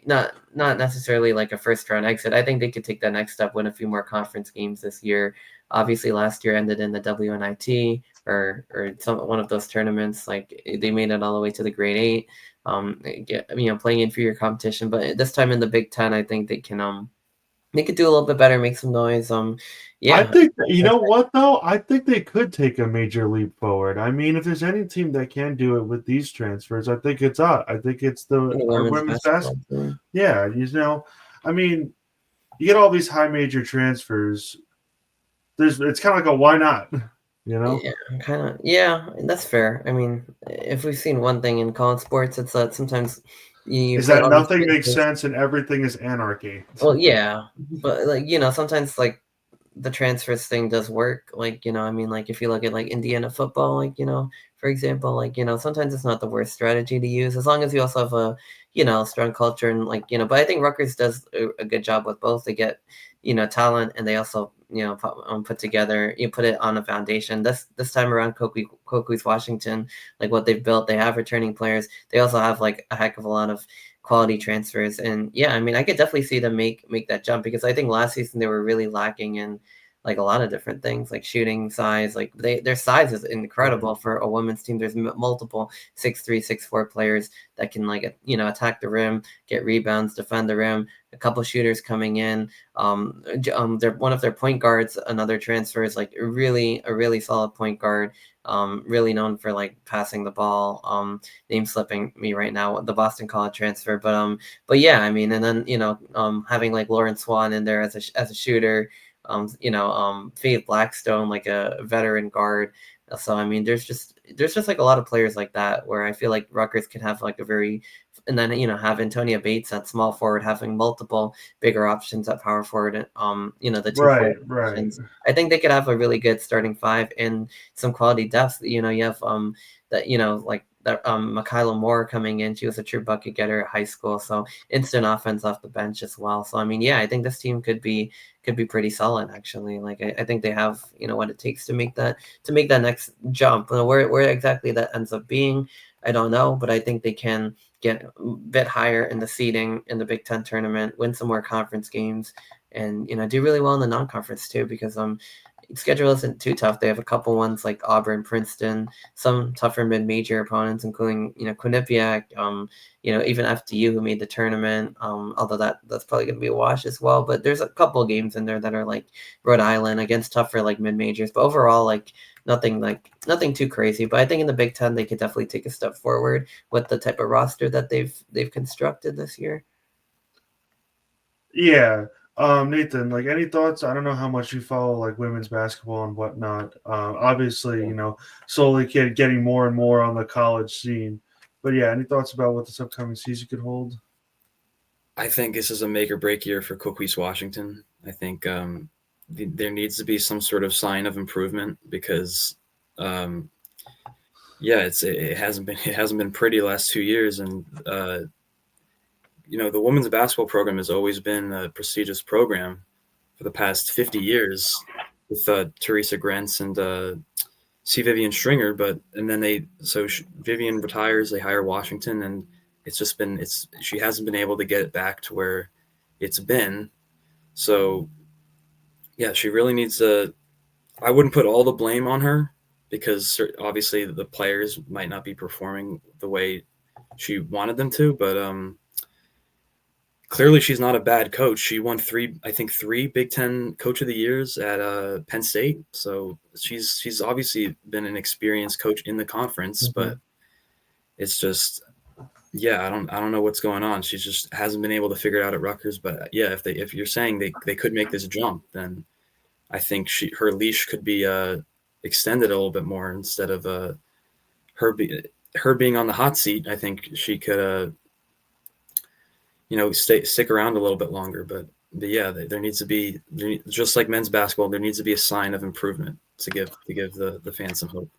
Speaker 3: not necessarily like a first round exit. I think they could take that next step, win a few more conference games this year. Obviously, last year ended in the WNIT or one of those tournaments. Like they made it all the way to the grade 8. Playing inferior competition, but this time in the Big Ten, I think they can they could do a little bit better, make some noise. Yeah,
Speaker 1: I think what though. I think they could take a major leap forward. I mean, if there's any team that can do it with these transfers, I think it's us. I think it's our women's basketball. Yeah, I mean, you get all these high major transfers. It's kind of like a why not,
Speaker 3: Yeah, kind of. Yeah, that's fair. I mean, if we've seen one thing in college sports, it's that sometimes
Speaker 1: is that nothing makes sense and everything is anarchy.
Speaker 3: Well, yeah, but like sometimes like the transfers thing does work. Like, you know, I mean, like if you look at like Indiana football, like, you know, for example, like, you know, sometimes it's not the worst strategy to use as long as you also have a, you know, strong culture and like, you know, but I think Rutgers does a good job with both. They get, you know, talent and they also, you know, put together, you put it on a foundation. This time around, Koku's Washington, like what they've built, they have returning players. They also have like a heck of a lot of quality transfers. And yeah, I mean, I could definitely see them make that jump because I think last season they were really lacking in like a lot of different things, like shooting size. Like their size is incredible for a women's team. There's multiple 6'3", 6'4" players that can like, you know, attack the rim, get rebounds, defend the rim. A couple shooters coming in. They're one of their point guards. Another transfer is like a really solid point guard. Really known for like passing the ball. Name slipping me right now, the Boston College transfer, but yeah, I mean, and then you know, having like Lauren Swan in there as a shooter, you know, Faith Blackstone, like a veteran guard. So I mean, there's just like a lot of players like that where I feel like Rutgers could have like a very, and then you know have Antonia Bates at small forward, having multiple bigger options at power forward, and you know the two
Speaker 1: Right,
Speaker 3: forward
Speaker 1: right.
Speaker 3: positions. I think they could have a really good starting five and some quality depth. You know, you have that you know like that Michaela Moore coming in. She was a true bucket getter at high school, so instant offense off the bench as well. So I mean, yeah, I think this team could be pretty solid actually. Like I think they have you know what it takes to make that next jump. Where exactly that ends up being, I don't know, but I think they can get a bit higher in the seeding in the Big Ten tournament, win some more conference games, and you know do really well in the non-conference too because schedule isn't too tough. They have a couple ones like Auburn, Princeton, some tougher mid-major opponents, including you know Quinnipiac, you know even FDU who made the tournament. Although that's probably going to be a wash as well. But there's a couple games in there that are like Rhode Island against tougher like mid-majors. But overall, like nothing too crazy. But I think in the Big Ten they could definitely take a step forward with the type of roster that they've constructed this year.
Speaker 1: Yeah. Nathan, like any thoughts? I don't know how much you follow like women's basketball and whatnot. Obviously, you know, slowly getting more and more on the college scene. But yeah, any thoughts about what this upcoming season could hold?
Speaker 2: I think this is a make or break year for Coquise Washington. I think there needs to be some sort of sign of improvement because, yeah, it hasn't been pretty the last 2 years, and you know the women's basketball program has always been a prestigious program for the past 50 years with Teresa Grentz and C. Vivian Stringer, and then Vivian retires, they hire Washington, and she hasn't been able to get it back to where it's been. So yeah, she really needs to. I wouldn't put all the blame on her because obviously the players might not be performing the way she wanted them to, but clearly she's not a bad coach. She won three Big Ten Coach of the Years at Penn State. So she's obviously been an experienced coach in the conference, but it's just, yeah, I don't know what's going on. She just hasn't been able to figure it out at Rutgers. But yeah, if you're saying they could make this jump, then I think her leash could be extended a little bit more instead of her being on the hot seat. I think she could stick around a little bit longer. But yeah, there needs to be, just like men's basketball, there needs to be a sign of improvement to give the fans some hope.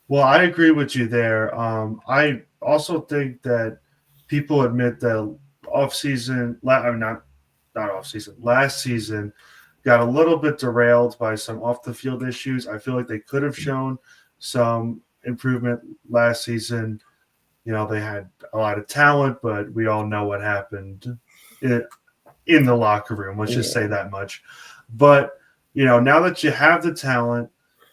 Speaker 1: Well, I agree with you there. I also think that people admit that last season got a little bit derailed by some off the field issues. I feel like they could have shown some improvement last season. You know, they had a lot of talent, but we all know what happened in the locker room. Let's just say that much. But, you know, now that you have the talent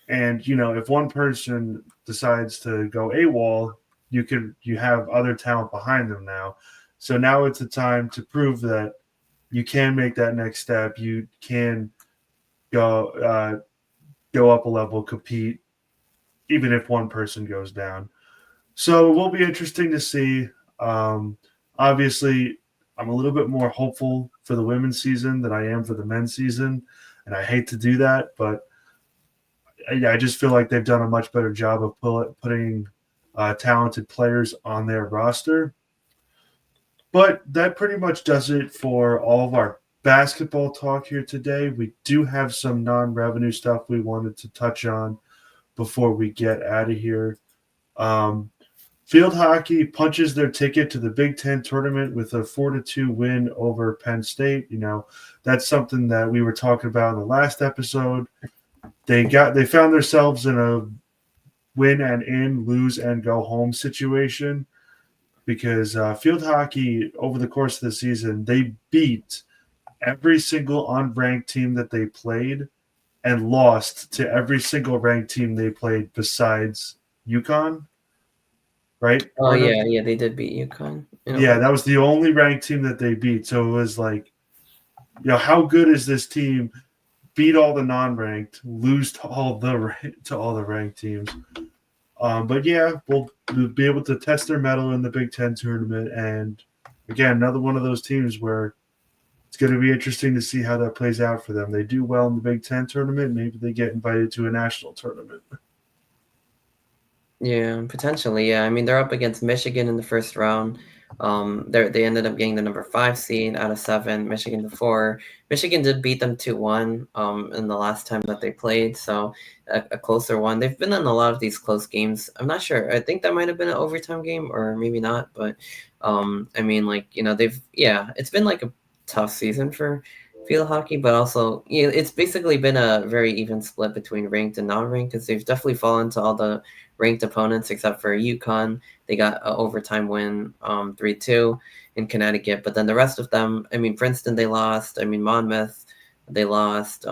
Speaker 1: and, you know, if one person decides to go AWOL, you have other talent behind them now. So now it's a time to prove that you can make that next step. You can go up a level, compete, even if one person goes down. So it will be interesting to see. Obviously, I'm a little bit more hopeful for the women's season than I am for the men's season, and I hate to do that, but I just feel like they've done a much better job of putting talented players on their roster. But that pretty much does it for all of our basketball talk here today. We do have some non-revenue stuff we wanted to touch on before we get out of here. Field hockey punches their ticket to the Big Ten tournament with a 4-2 win over Penn State. That's something that we were talking about in the last episode. They found themselves in a win and in, lose and go home situation because field hockey over the course of the season, they beat every single unranked team that they played and lost to every single ranked team they played besides UConn. Right?
Speaker 3: Oh yeah, they did beat UConn.
Speaker 1: Yeah, that was the only ranked team that they beat. So it was like, how good is this team? Beat all the non-ranked, lose to all the ranked teams. But yeah, we'll be able to test their mettle in the Big Ten tournament. And again, another one of those teams where it's going to be interesting to see how that plays out for them. They do well in the Big Ten tournament. Maybe they get invited to a national tournament.
Speaker 3: Yeah, potentially. Yeah, I mean they're up against Michigan in the first round. They ended up getting the number 5 seed out of 7. Michigan to 4. Michigan did beat them 2-1 in the last time that they played, so a closer one. They've been in a lot of these close games. I'm not sure. I think that might have been an overtime game or maybe not, but I mean it's been like a tough season for field hockey, but also it's basically been a very even split between ranked and non-ranked because they've definitely fallen to all the ranked opponents except for UConn. They got an overtime win 3-2 in Connecticut, but then the rest of them, I mean Princeton they lost, I mean Monmouth they lost,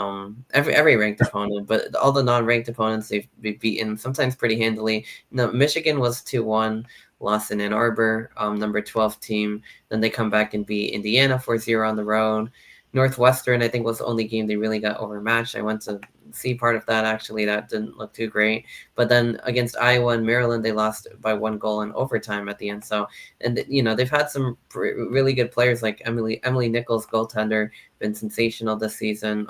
Speaker 3: every ranked opponent, but all the non-ranked opponents they've beaten sometimes pretty handily. Michigan was 2-1, lost in Ann Arbor, number 12 team. Then they come back and beat Indiana 4-0 on the road. Northwestern, I think, was the only game they really got overmatched. I went to see part of that, actually. That didn't look too great. But then against Iowa and Maryland, they lost by 1 goal in overtime at the end. So, and they've had some really good players like Emily Nichols, goaltender, been sensational this season.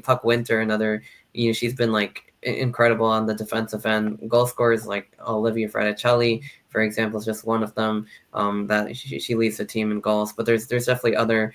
Speaker 3: Puck Winter, another, she's been like incredible on the defensive end. Goal scorers like Olivia Fraticelli, for example, is just one of them. That she leads the team in goals, but there's definitely other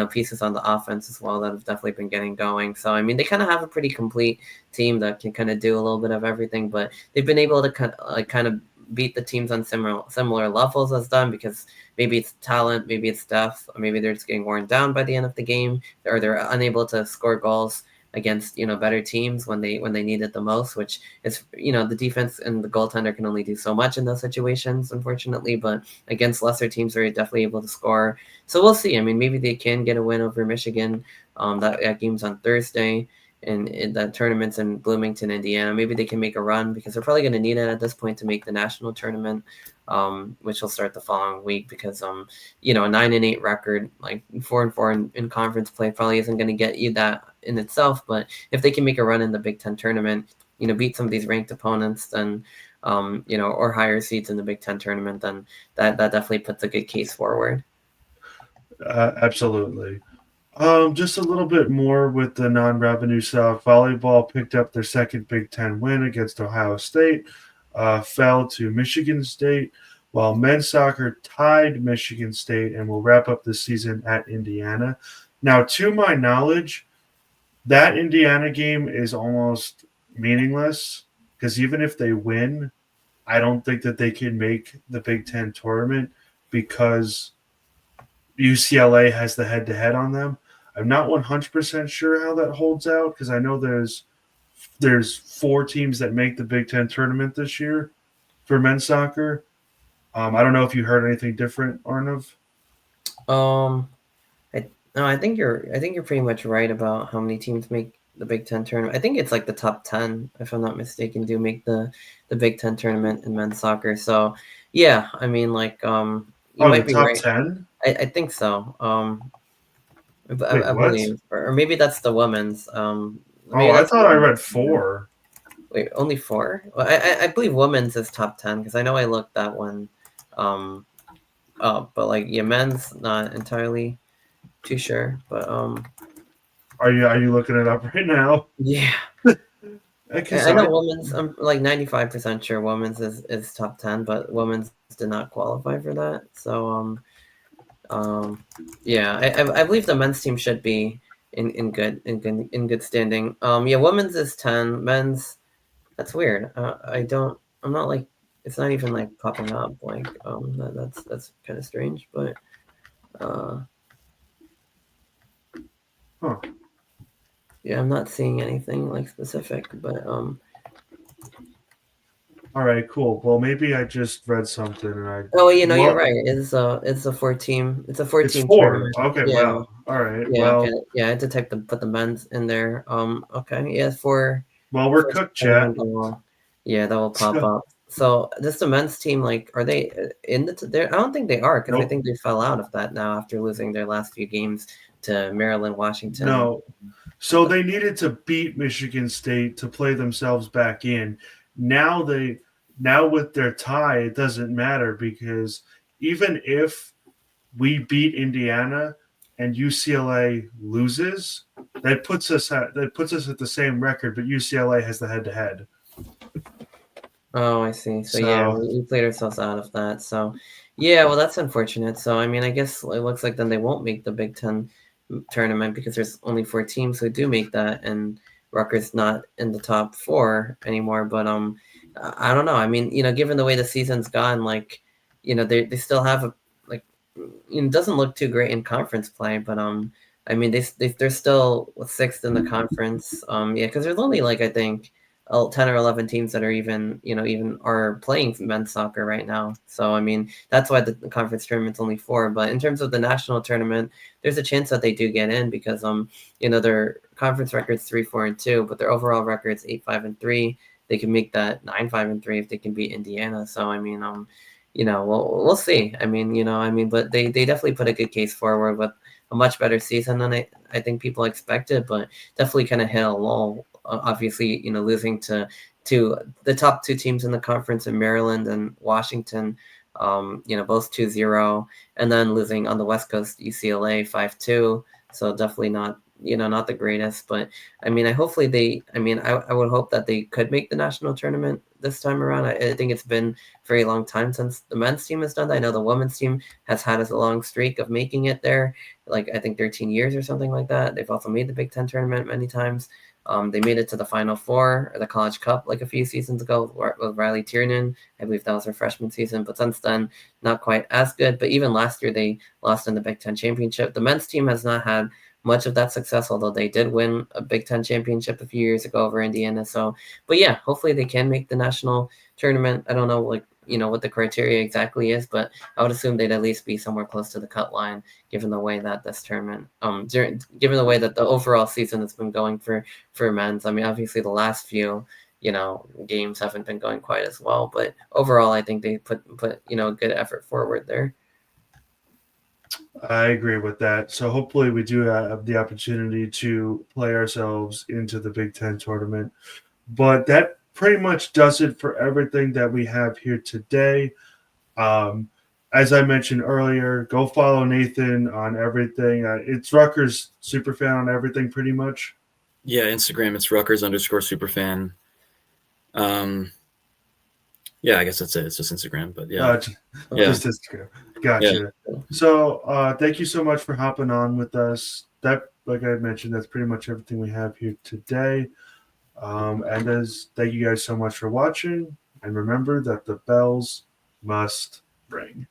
Speaker 3: pieces on the offense as well that have definitely been getting going. So I mean, they kind of have a pretty complete team that can kind of do a little bit of everything, but they've been able to kind of beat the teams on similar levels as them because maybe it's talent, maybe it's depth, or maybe they're just getting worn down by the end of the game, or they're unable to score goals against better teams when they need it the most, which is the defense and the goaltender can only do so much in those situations, unfortunately, but against lesser teams they're definitely able to score. So we'll see. I mean, maybe they can get a win over Michigan. That game's on Thursday, and that tournament's in Bloomington, Indiana. Maybe they can make a run because they're probably going to need it at this point to make the national tournament, which will start the following week because a 9-8 record, like 4-4 in conference play, probably isn't going to get you that in itself. But if they can make a run in the Big Ten tournament, beat some of these ranked opponents, then or higher seeds in the Big Ten tournament, then that definitely puts a good case forward.
Speaker 1: Absolutely. Just a little bit more with the non-revenue stuff. Volleyball picked up their second Big Ten win against Ohio State, fell to Michigan State, while men's soccer tied Michigan State and will wrap up the season at Indiana. Now, to my knowledge, that Indiana game is almost meaningless because even if they win, I don't think that they can make the Big Ten tournament because UCLA has the head-to-head on them. I'm not 100% sure how that holds out because I know there's 4 teams that make the Big Ten tournament this year for men's soccer. I don't know if you heard anything different, Arnav.
Speaker 3: I think you're pretty much right about how many teams make the Big Ten tournament. I think it's like the top 10, if I'm not mistaken, do make the Big Ten tournament in men's soccer. So yeah, I mean, like you might be
Speaker 1: top
Speaker 3: right.
Speaker 1: 10?
Speaker 3: I think so.
Speaker 1: Wait,
Speaker 3: I believe, or maybe that's the women's.
Speaker 1: I thought I read 4.
Speaker 3: Wait, only 4? Well, I believe women's is top 10 because I know I looked that one up, but like men's not entirely too sure. But
Speaker 1: are you looking it up right now?
Speaker 3: Yeah. I know women's. I'm like 95% sure women's is top 10, but women's did not qualify for that. So Yeah, I believe the men's team should be in good standing. Yeah, women's is 10, men's that's weird. I'm not like it's not even like popping up like that's kind of strange, but uh
Speaker 1: Huh.
Speaker 3: yeah, I'm not seeing anything like specific, but
Speaker 1: All right, cool. Well, maybe I just read something and I.
Speaker 3: oh, you know, you're
Speaker 1: Well,
Speaker 3: right. It's a four
Speaker 1: it's
Speaker 3: team
Speaker 1: four.
Speaker 3: tournament.
Speaker 1: Okay,
Speaker 3: Yeah.
Speaker 1: wow. All right.
Speaker 3: Yeah, okay. Yeah, I had to put the men's in there. Okay. Yeah,
Speaker 1: Well, we're
Speaker 3: for
Speaker 1: cooked, chat.
Speaker 3: tournament that will pop
Speaker 1: So,
Speaker 3: up. So this the men's team, like, are they in there? I don't think they are because I
Speaker 1: nope.
Speaker 3: think they fell out of that now after losing their last few games to Maryland, Washington.
Speaker 1: No. So they needed to beat Michigan State to play themselves back in. Now now with their tie, it doesn't matter because even if we beat Indiana and UCLA loses, that puts us at the same record, but UCLA has the head to head.
Speaker 3: Oh, I see. So yeah,
Speaker 1: So
Speaker 3: we played ourselves out of that. So yeah, well, that's unfortunate. So I mean, I guess it looks like then they won't make the Big Ten tournament because there's only 4 teams who do make that, and Rutgers not in the top 4 anymore. But I don't know. I mean, given the way the season's gone, like, they still have like, it doesn't look too great in conference play, but I mean, they're still 6th in the conference. Yeah, because there's only like I think 10 or 11 teams that are even are playing men's soccer right now. So I mean, that's why the conference tournament's only 4. But in terms of the national tournament, there's a chance that they do get in because their conference record's 3-4-2, but their overall record's 8-5-3. They can make that 9-5-3 if they can beat Indiana. So I mean, we'll see. But they definitely put a good case forward with a much better season than I think people expected, but definitely kind of hit a lull. Obviously, losing to the top 2 teams in the conference in Maryland and Washington, both 2-0, and then losing on the West Coast UCLA 5-2. So definitely not the greatest, but I mean, I would hope that they could make the national tournament this time around. I think it's been a very long time since the men's team has done that. I know the women's team has had a long streak of making it there, like I think 13 years or something like that. They've also made the Big Ten tournament many times. They made it to the Final Four of the College Cup like a few seasons ago with Riley Tiernan. I believe that was her freshman season, but since then, not quite as good. But even last year, they lost in the Big Ten championship. The men's team has not had much of that success, although they did win a Big Ten championship a few years ago over Indiana. So, but yeah, hopefully they can make the national tournament. I don't know, what the criteria exactly is, but I would assume they'd at least be somewhere close to the cut line, given the way that this tournament, given the way that the overall season has been going for men's. I mean, obviously the last few, games haven't been going quite as well, but overall, I think they put good effort forward there.
Speaker 1: I agree with that. So hopefully we do have the opportunity to play ourselves into the Big Ten tournament. But that pretty much does it for everything that we have here today. As I mentioned earlier, go follow Nathan on everything. It's Rutgers Superfan on everything pretty much.
Speaker 2: Yeah, Instagram, it's Rutgers_superfan. Yeah, I guess that's it. It's just Instagram, but yeah.
Speaker 1: Just Instagram. Gotcha.
Speaker 2: Yeah.
Speaker 1: So thank you so much for hopping on with us. That, like I mentioned, that's pretty much everything we have here today. Thank you guys so much for watching. And remember that the bells must ring.